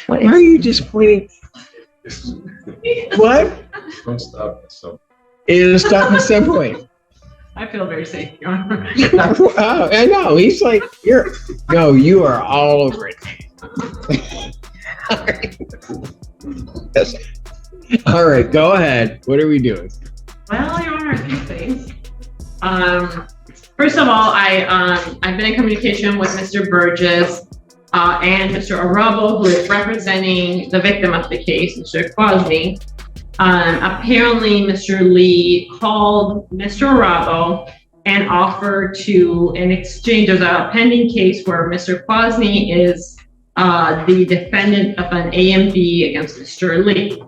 Why are you just pointing? What? Don't stop. So It'll stop at some point. I feel very safe, Your Honor. Oh, I know. He's like, you are all over it. All right, go ahead. What are we doing? Well, Your Honor, a few things. First of all, I've been in communication with Mr. Burgess and Mr. Arabo, who is representing the victim of the case, Mr. Kwasny. Apparently, Mr. Lee called Mr. Arabo and offered to, in exchange, there's a pending case where Mr. Kwasny is the defendant of an AMD against Mr. Lee.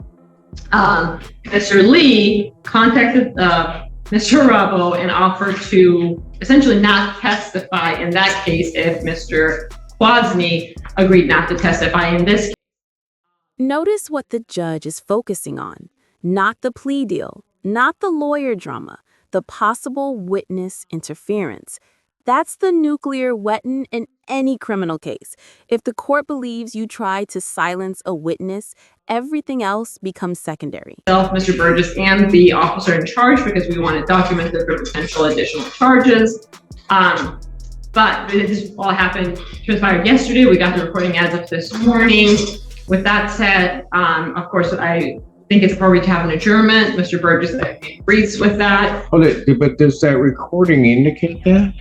Mr. Lee contacted Mr. Arabo and offered to essentially not testify in that case if Mr. Kwasny agreed not to testify in this case. Notice what the judge is focusing on. Not the plea deal, not the lawyer drama, the possible witness interference. That's the nuclear weapon in any criminal case. If the court believes you tried to silence a witness, everything else becomes secondary. Mr. Burgess and the officer in charge, because we want it documented for potential additional charges. But this all transpired yesterday. We got the recording as of this morning. With that said, of course, I think it's appropriate to have an adjournment. Mr. Burgess agrees with that. But does that recording indicate that?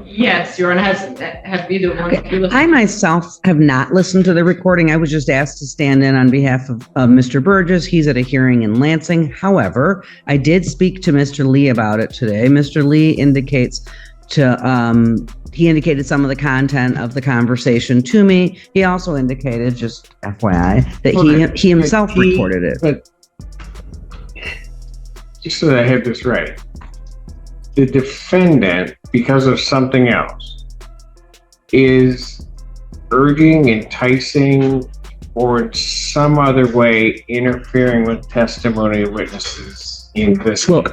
Yes, Your Honor. Have either one of you listened? I myself have not listened to the recording. I was just asked to stand in on behalf of Mr. Burgess. He's at a hearing in Lansing. However, I did speak to Mr. Lee about it today. Mr. Lee indicated some of the content of the conversation to me. He also indicated, just FYI, that he himself recorded it. But just so that I have this right, the defendant, because of something else, is urging, enticing, or in some other way interfering with testimony of witnesses in this case.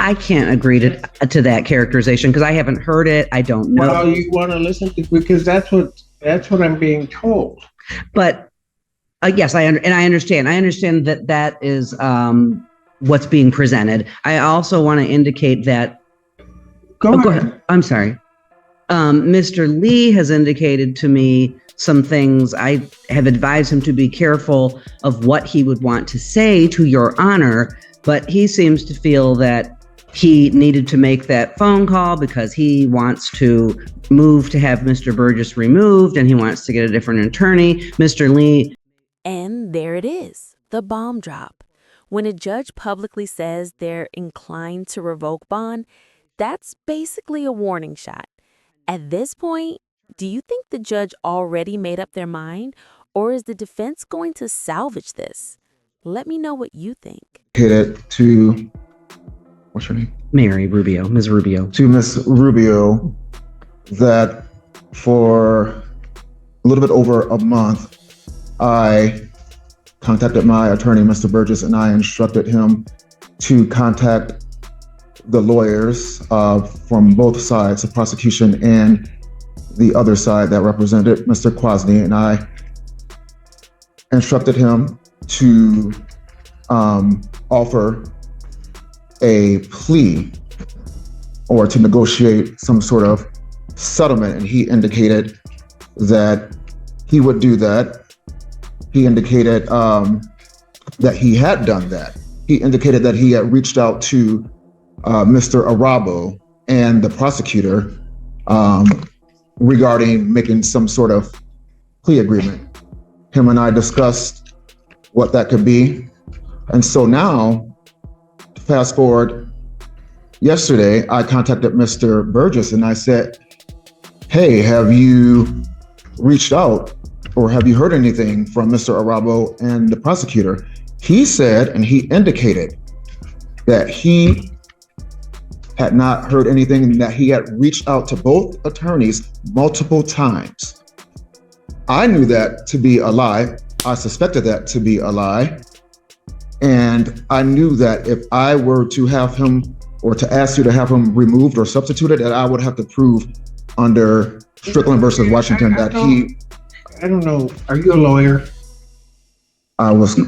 I can't agree to that characterization because I haven't heard it. I don't know. Well, you want to listen to, because that's what I'm being told. But yes, I understand. I understand that is what's being presented. I also want to indicate that. Go ahead. I'm sorry. Mr. Lee has indicated to me some things. I have advised him to be careful of what he would want to say to Your Honor, but he seems to feel that he needed to make that phone call because he wants to move to have Mr. Burgess removed and he wants to get a different attorney. Mr. Lee. And there it is, the bomb drop. When a judge publicly says they're inclined to revoke bond, that's basically a warning shot. At this point, do you think the judge already made up their mind, or is the defense going to salvage this? Let me know what you think. Hit it to, what's her name? Ms. Rubio. To Ms. Rubio, that for a little bit over a month, I contacted my attorney, Mr. Burgess, and I instructed him to contact the lawyers from both sides, the prosecution and the other side that represented Mr. Kwasny, and I instructed him to offer a plea or to negotiate some sort of settlement, and he indicated that he would do that. He indicated that he had done that. He indicated that he had reached out to Mr. Arabo and the prosecutor regarding making some sort of plea agreement. Him and I discussed what that could be. And so now, fast forward, yesterday, I contacted Mr. Burgess and I said, hey, have you reached out or have you heard anything from Mr. Arabo and the prosecutor? He said, and he indicated that he had not heard anything and that he had reached out to both attorneys multiple times. I knew that to be a lie. I suspected that to be a lie. And I knew that if I were to have him or to ask you to have him removed or substituted, that I would have to prove under Strickland versus Washington that he... I don't know. Are you a lawyer? I was,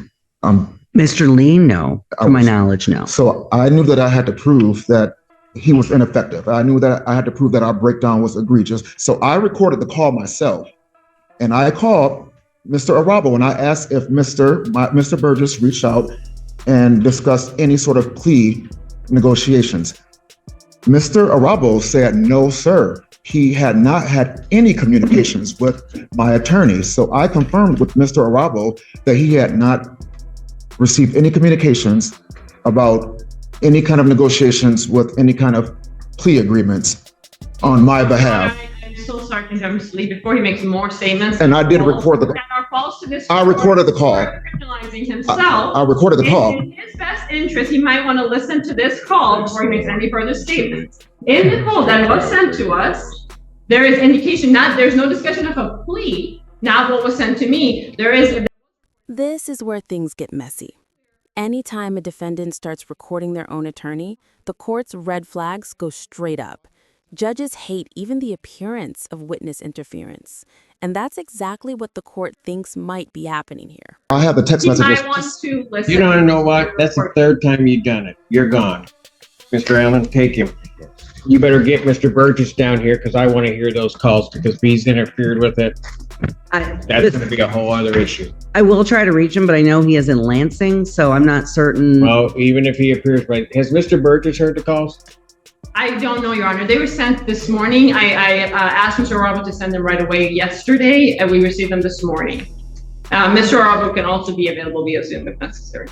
Mr. Lee, no. I To my was- knowledge, no. so I knew that I had to prove that he was ineffective. I knew that I had to prove that our breakdown was egregious. So I recorded the call myself, and I called Mr. Arabo and I asked if Mr. Burgess reached out and discussed any sort of plea negotiations. Mr. Arabo said, no, sir. He had not had any communications with my attorney. So I confirmed with Mr. Arabo that he had not received any communications about any kind of negotiations with any kind of plea agreements on my behalf. I'm so sorry to interrupt Mr. Lee before he makes more statements. And I did record the, That are false to this. I recorded the call. Criminalizing himself. I recorded the call. In his best interest, he might want to listen to this call before he makes any further statements. In the call that was sent to us, there is indication, there's no discussion of a plea, not what was sent to me. There is. This is where things get messy. Anytime a defendant starts recording their own attorney, the court's red flags go straight up. Judges hate even the appearance of witness interference. And that's exactly what the court thinks might be happening here. I have the text He messages. might want to listen. You don't know what? That's the third time you've done it. You're gone. Mr. Allen, take him. You better get Mr. Burgess down here because I want to hear those calls because if he's interfered with it, that's going to be a whole other issue. I will try to reach him, but I know he is in Lansing, so I'm not certain. Well, even if he appears, has Mr. Burgess heard the calls? I don't know, Your Honor. They were sent this morning. I asked Mr. Arabo to send them right away yesterday, and we received them this morning. Mr. Arabo can also be available via Zoom if necessary.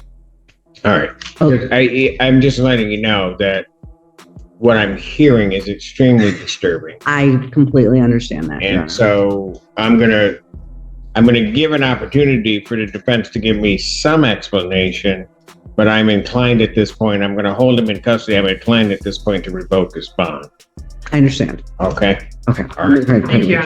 All right. Okay. I'm just letting you know that what I'm hearing is extremely disturbing. I completely understand that. Your And Honor. so I'm gonna give an opportunity for the defense to give me some explanation, but I'm inclined at this point, I'm gonna hold him in custody. I'm inclined at this point to revoke his bond. I understand. Okay? Okay. All right. Thank you.